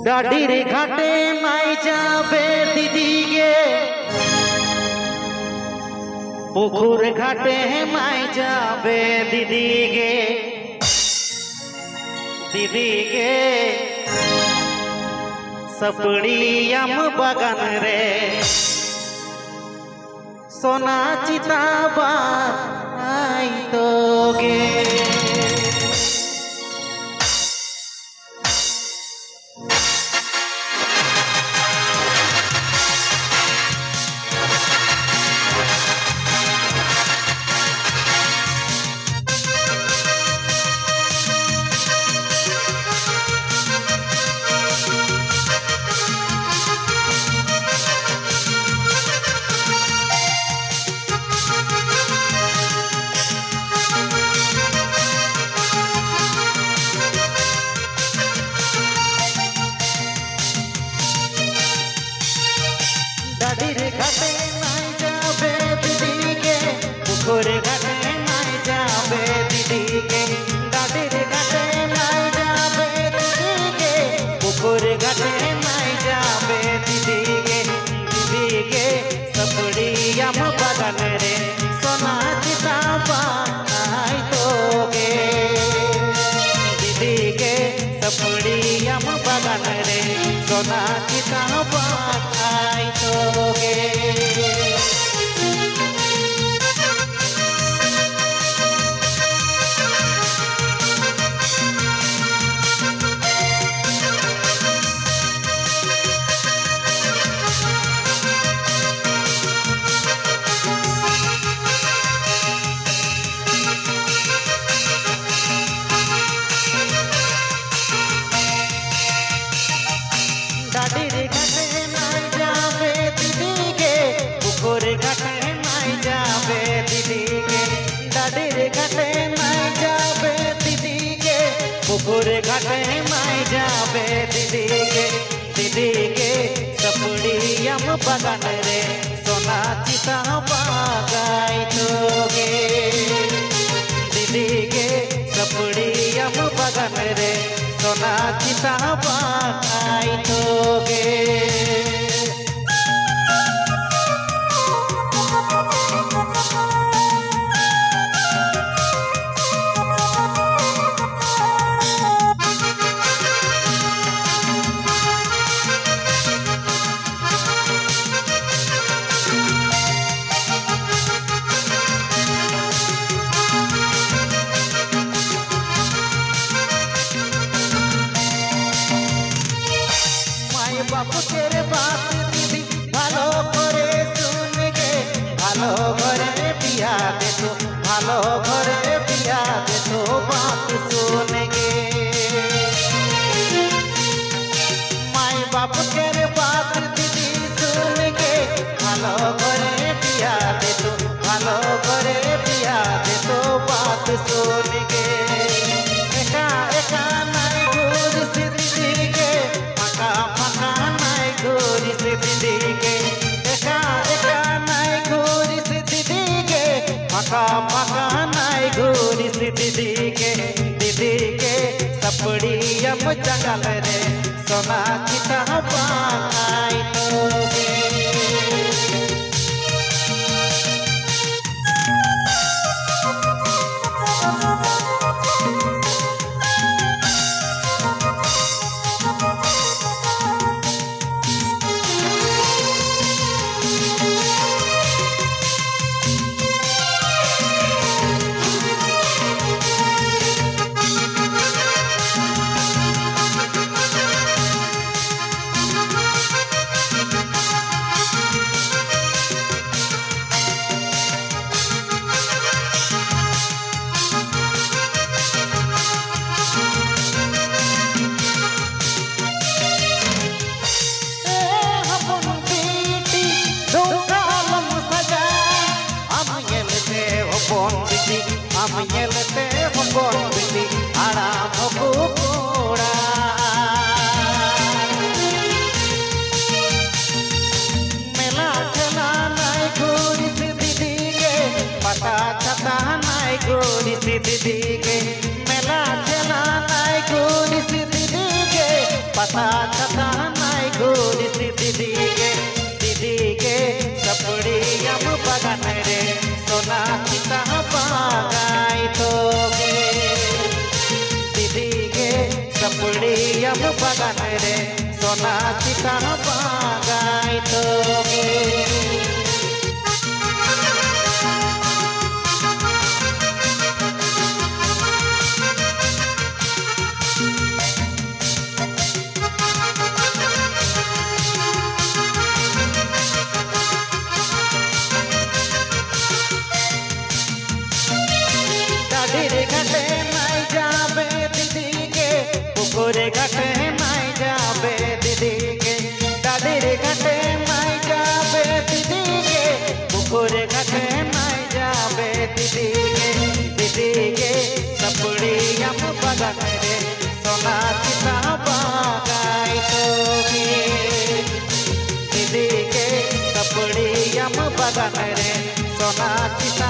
ডাডির ঘাটে নাই যাবে দিদিগে, পুকুর ঘাটে নাই যাবে দিদিগে, দিদিগে सपड़ियम बगन रे सोना चिताबा आई तोगे। डाडिर घाटे नाई जाबे दिदिगे, पुकुर घाटे नाई जाबे दिदिगे, डाडिर घाटे नाई जाबे दिदिगे, पुकुर घाटे नाई जाबे दिदिगे, दिदिगे सपड़ियम बगन रे सोना चिताबा आई तोगे, दिदिगे सपड़ियम बगन रे सोना चिताबा आई तोगे। डाडिर घाटे नाई जाबे दिदिगे, पुकुर घाटे नाई जाबे दिदिगे, डाडिर घाटे नाई जाबे दिदिगे, पुकुर घाटे नाई जाबे दिदिगे, दिदिगे सपड़ियम बगन रे सोना चिताबा आई तोगे, दिदिगे सपड़ियम बगन रे सोना चिताबा आई तोगे। बापू तेरे बात दीदी भालो करे सुन गे, भालो घरे बिया दे तो, भालो घरे बिया दे तो बात सुन गे। माई बाप तेरे बात दीदी सुन गे, भालो घरे बिया दे तो, भालो घरे बिया दे तो बात सुन गे। एका एका नाई घूर से दिदिगे, फका फका घूरी से दिदिगे, एका एका नाई घूरी से दिदिगे, फका फका नाई घूरी से दिदिगे, दिदिगे सपड़ियम जंगल रे सोना चिताबा आई तोगे। हम येलते हबन बिदी आराम बुकोड़ा मेला ठेला नाई घूरी से दिदिगे, पता छता नाई घूरी से दिदिगे, मेला ठेला नाई घूरी से दिदिगे, पता छता सपड़ियम बागान रे सोना चिता बागाई तोगे पुकुरे घाटे माई जाबे दीदी के दादीरे घाटे माई जाबे दीदी के पुकुरे घाटे माई जाबे दीदी के सपड़ियम बागान रे सोना चिता बागाई तोगे दीदी के सपड़ियम बागान रे सोना चिता